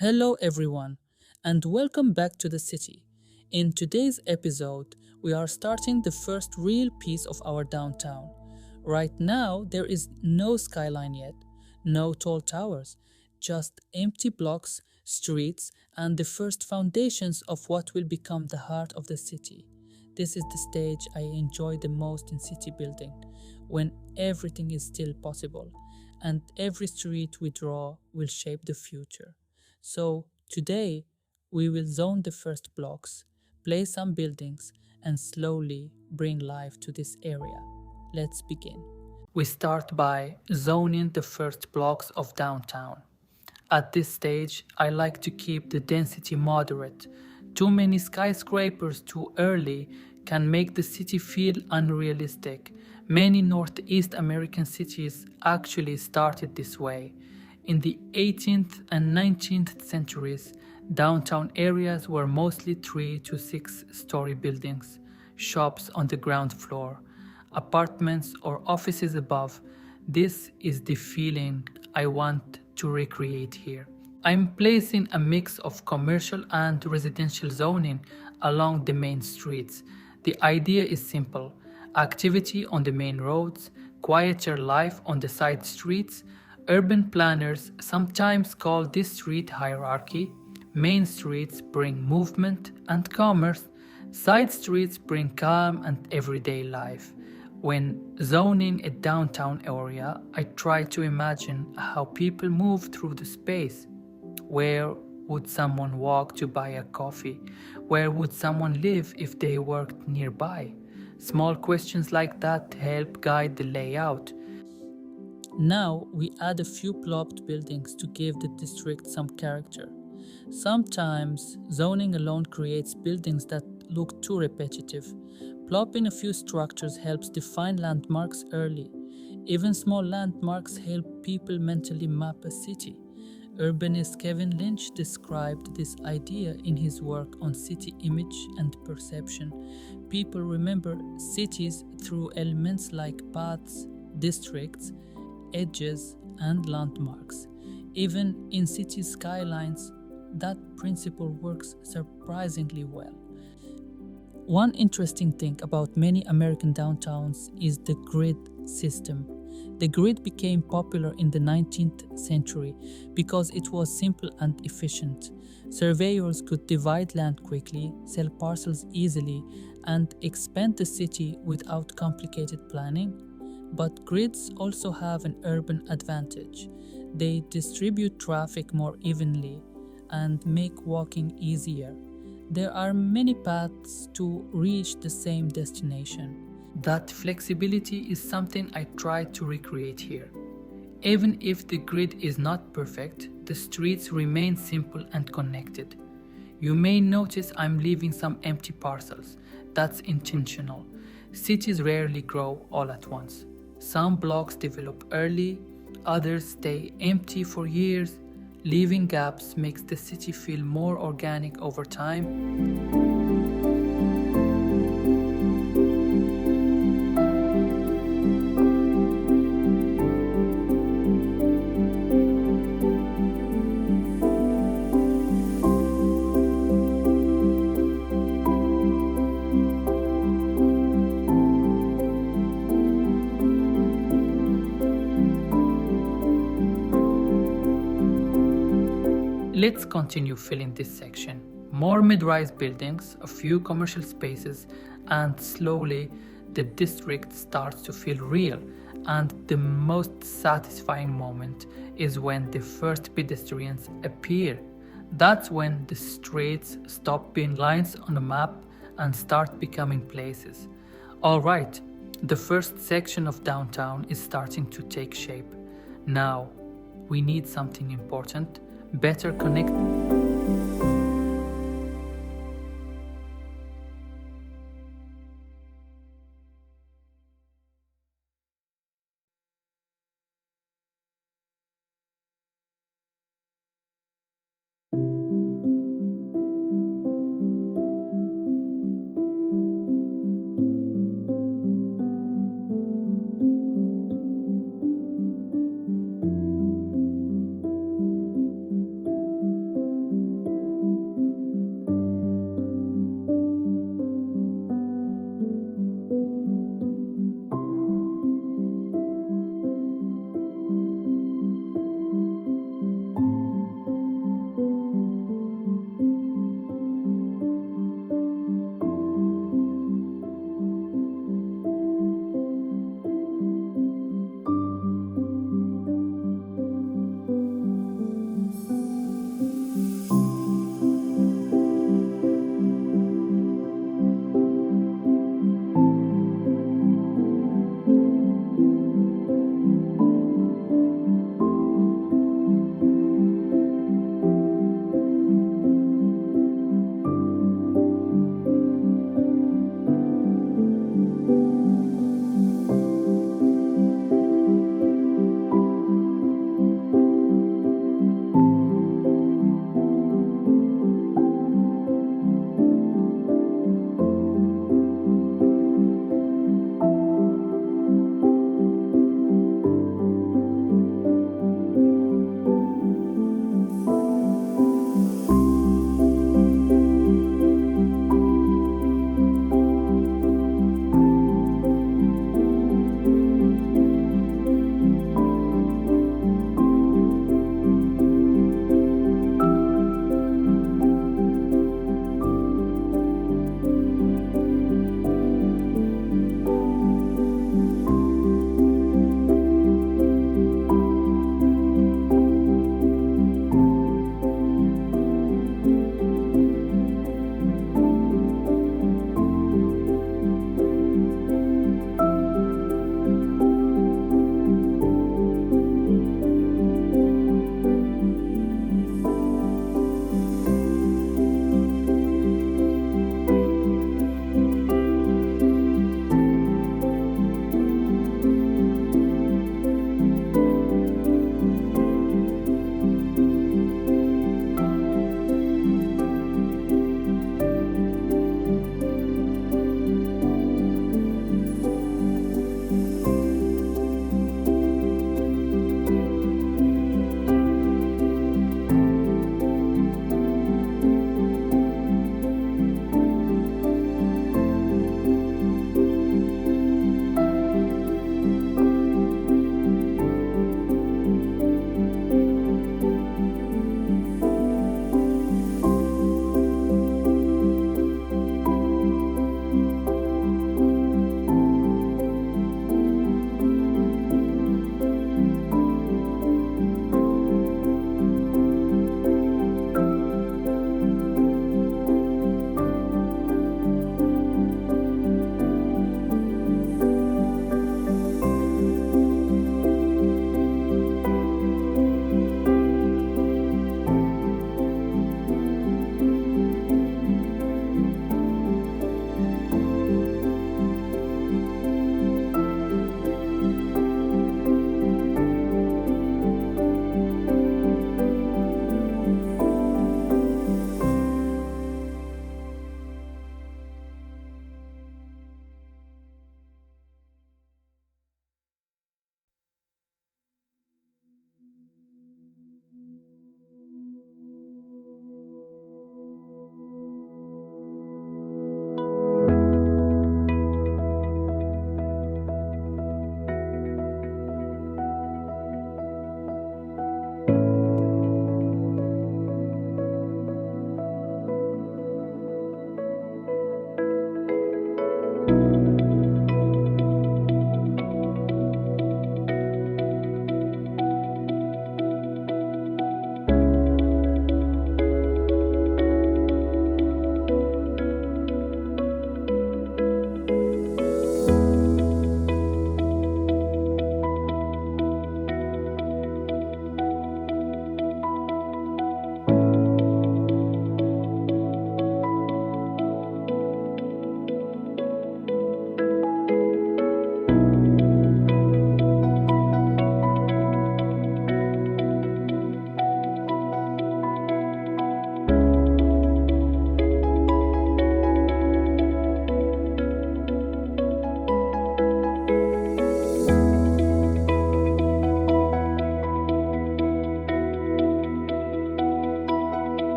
Hello, everyone, and welcome back to the city. In today's episode, we are starting the first real piece of our downtown. Right now, there is no skyline yet, no tall towers, just empty blocks, streets, and the first foundations of what will become the heart of the city. This is the stage I enjoy the most in city building, when everything is still possible, and every street we draw will shape the future. So, today we will zone the first blocks, place some buildings, and slowly bring life to this area. Let's begin. We start by zoning the first blocks of downtown. At this stage, I like to keep the density moderate. Too many skyscrapers too early can make the city feel unrealistic. Many Northeast American cities actually started this way. In the 18th and 19th centuries, downtown areas were mostly 3 to 6 story buildings, shops on the ground floor, apartments or offices above. This is the feeling I want to recreate here. I'm placing a mix of commercial and residential zoning along the main streets. The idea is simple: activity on the main roads, quieter life on the side streets. Urban planners sometimes call this street hierarchy. Main streets bring movement and commerce, side streets bring calm and everyday life. When zoning a downtown area, I try to imagine how people move through the space. Where would someone walk to buy a coffee? Where would someone live if they worked nearby? Small questions like that help guide the layout. Now we add a few plopped buildings to give the district some character. Sometimes zoning alone creates buildings that look too repetitive. Plopping a few structures helps define landmarks early. Even small landmarks help people mentally map a city. Urbanist Kevin Lynch described this idea in his work on city image and perception. People remember cities through elements like paths, districts, edges, and landmarks. Even in city skylines, that principle works surprisingly well. One interesting thing about many American downtowns is the grid system. The grid became popular in the 19th century because it was simple and efficient. Surveyors could divide land quickly, sell parcels easily, and expand the city without complicated planning. But grids also have an urban advantage. They distribute traffic more evenly and make walking easier. There are many paths to reach the same destination. That flexibility is something I try to recreate here. Even if the grid is not perfect, the streets remain simple and connected. You may notice I'm leaving some empty parcels. That's intentional. Cities rarely grow all at once. Some blocks develop early, others stay empty for years. Leaving gaps makes the city feel more organic over time. Let's continue filling this section. More mid-rise buildings, a few commercial spaces, and slowly the district starts to feel real. And the most satisfying moment is when the first pedestrians appear. That's when the streets stop being lines on a map and start becoming places. Alright, the first section of downtown is starting to take shape. Now, we need something important: better connect.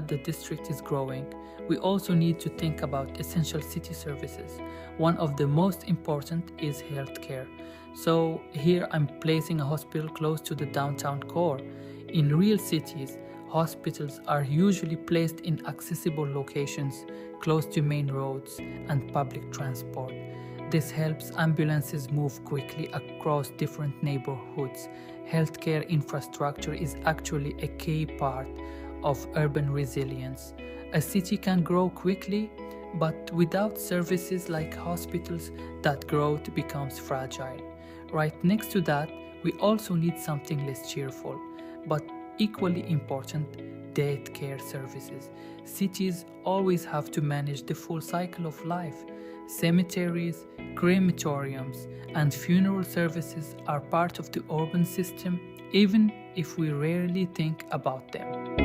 the district is growing, we also need to think about essential city services. One of the most important is healthcare. So here I'm placing a hospital close to the downtown core. In real cities, hospitals are usually placed in accessible locations close to main roads and public transport. This helps ambulances move quickly across different neighborhoods. Healthcare infrastructure is actually a key part of urban resilience. A city can grow quickly, but without services like hospitals, that growth becomes fragile. Right next to that, we also need something less cheerful, but equally important, death care services. Cities always have to manage the full cycle of life. Cemeteries, crematoriums, and funeral services are part of the urban system, even if we rarely think about them.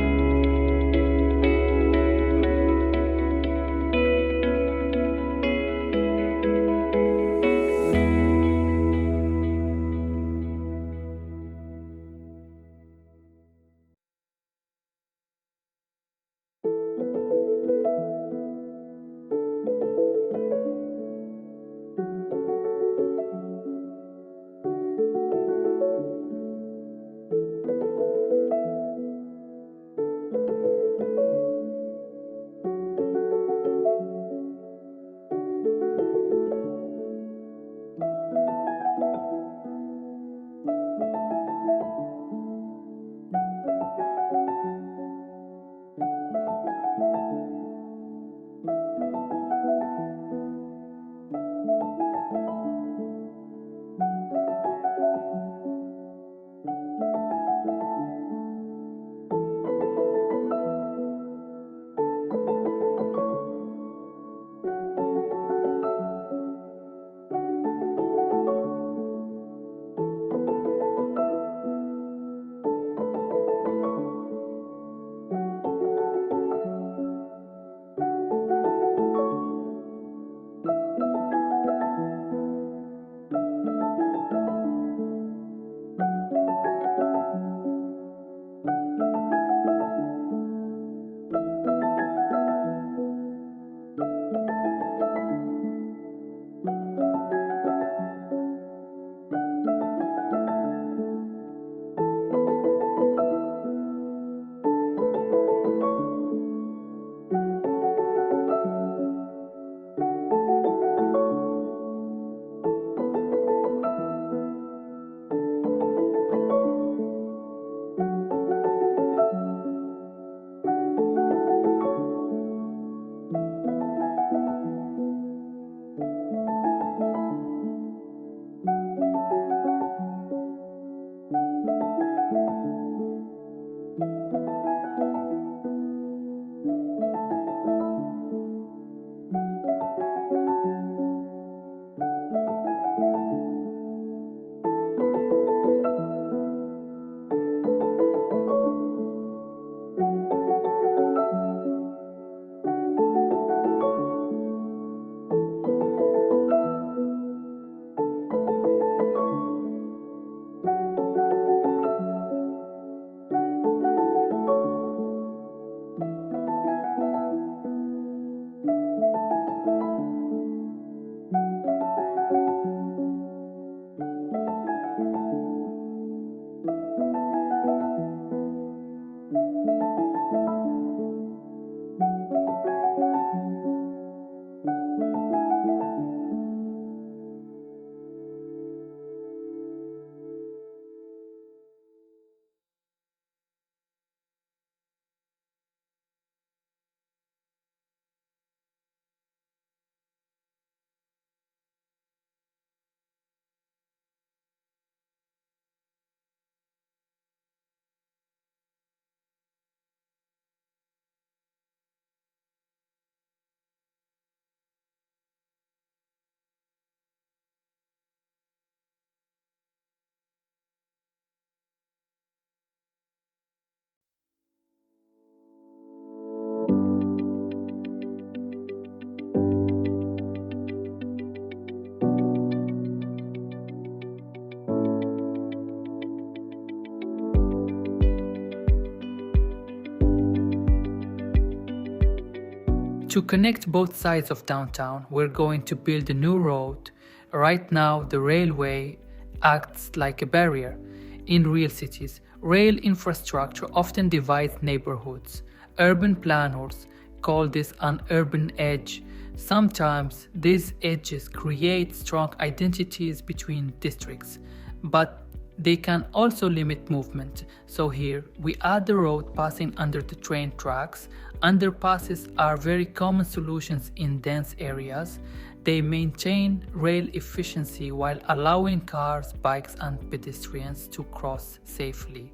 To connect both sides of downtown, we're going to build a new road. Right now, the railway acts like a barrier. In real cities, rail infrastructure often divides neighborhoods. Urban planners call this an urban edge. Sometimes these edges create strong identities between districts, but they can also limit movement. So here we add the road passing under the train tracks. Underpasses are very common solutions in dense areas. They maintain rail efficiency while allowing cars, bikes, and pedestrians to cross safely.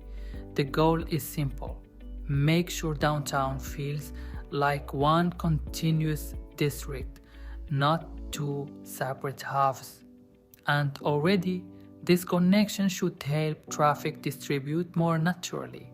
The goal is simple: make sure downtown feels like one continuous district, not two separate halves. And already, this connection should help traffic distribute more naturally.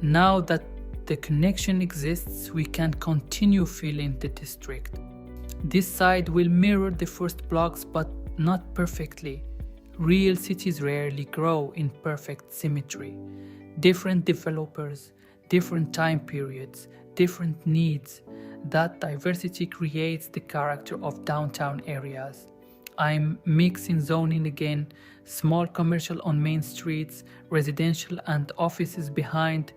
Now that the connection exists, we can continue filling the district. This side will mirror the first blocks, but not perfectly. Real cities rarely grow in perfect symmetry. Different developers, different time periods, different needs. That diversity creates the character of downtown areas. I'm mixing zoning again: small commercial on main streets, residential and offices behind.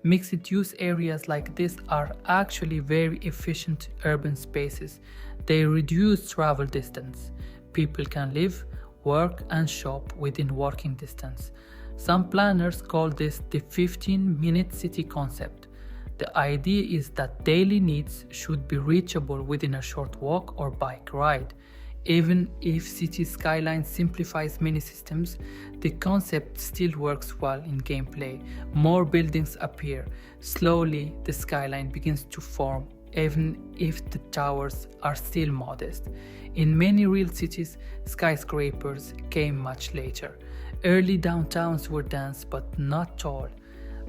Mixed-use areas like this are actually very efficient urban spaces. They reduce travel distance. People can live, work, and shop within walking distance. Some planners call this the 15-minute city concept. The idea is that daily needs should be reachable within a short walk or bike ride. Even if City Skylines simplifies many systems, the concept still works well in gameplay. More buildings appear. Slowly, the skyline begins to form, even if the towers are still modest. In many real cities, skyscrapers came much later. Early downtowns were dense but not tall.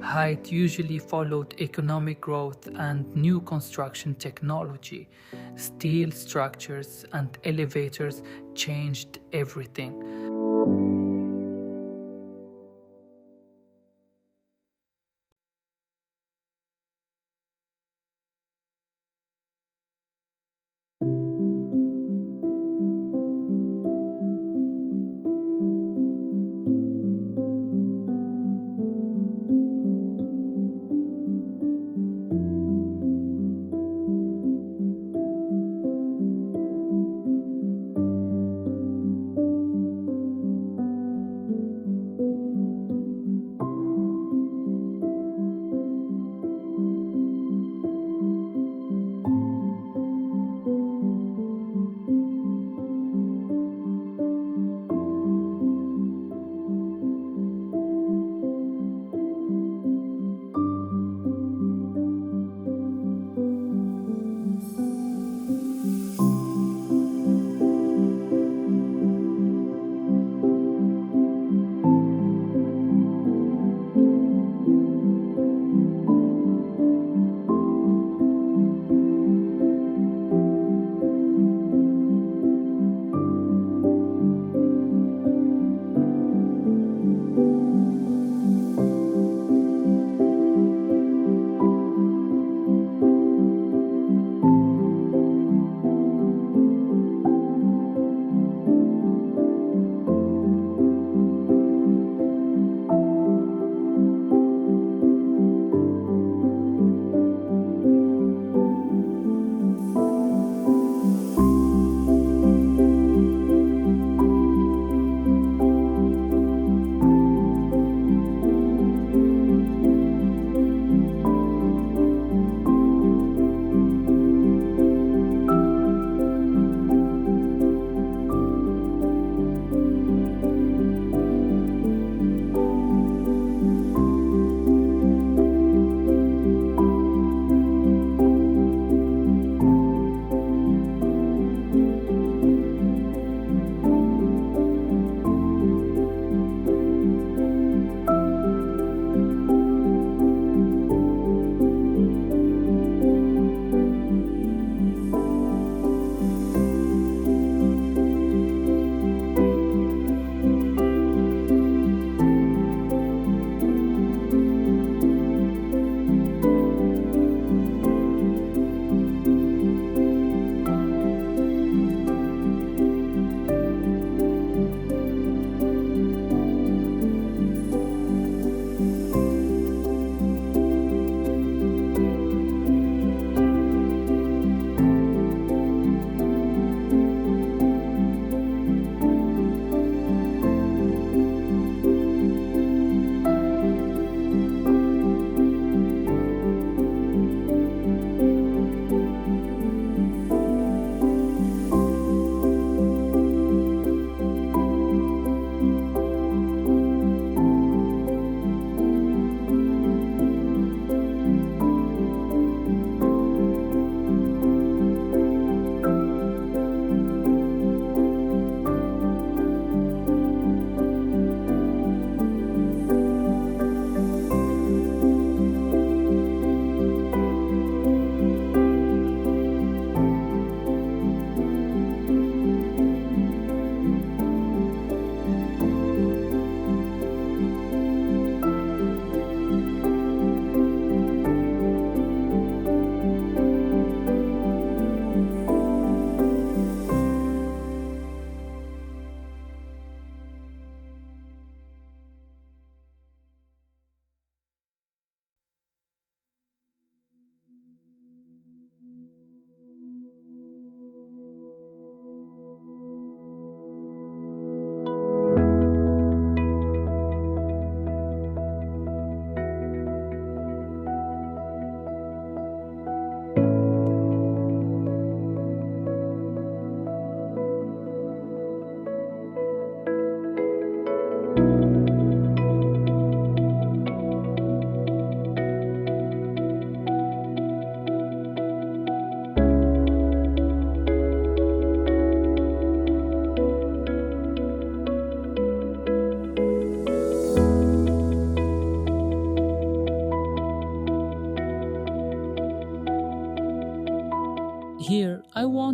Height usually followed economic growth and new construction technology. Steel structures and elevators changed everything.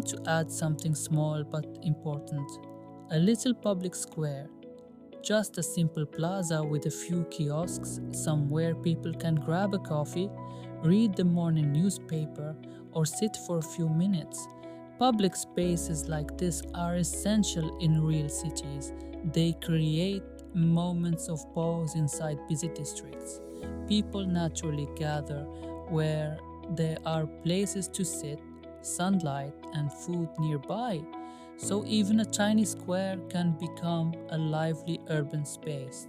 want to add something small but important: a little public square. Just a simple plaza with a few kiosks, somewhere people can grab a coffee, read the morning newspaper, or sit for a few minutes. Public spaces like this are essential in real cities. They create moments of pause inside busy districts. People naturally gather where there are places to sit, sunlight, and food nearby. So even a tiny square can become a lively urban space.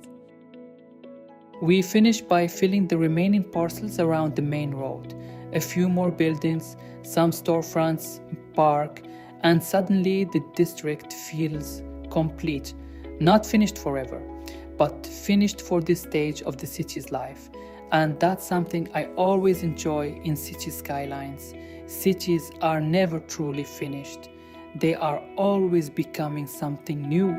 We finished by filling the remaining parcels around the main road. A few more buildings, some storefronts, park, and suddenly the district feels complete. Not finished forever, but finished for this stage of the city's life. And that's something I always enjoy in city skylines. Cities are never truly finished. They are always becoming something new.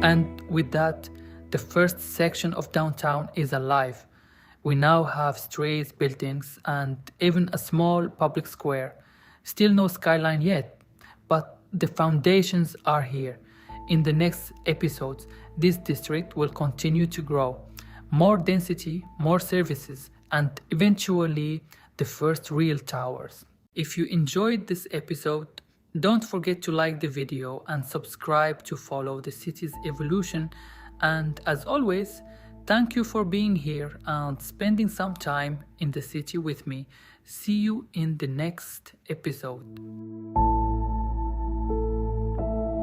And with that, the first section of downtown is alive. We now have streets, buildings, and even a small public square. Still no skyline yet, but the foundations are here. In the next episodes, this district will continue to grow. More density, more services, and eventually the first real towers. If you enjoyed this episode, don't forget to like the video and subscribe to follow the city's evolution. And as always, thank you for being here and spending some time in the city with me. See you in the next episode.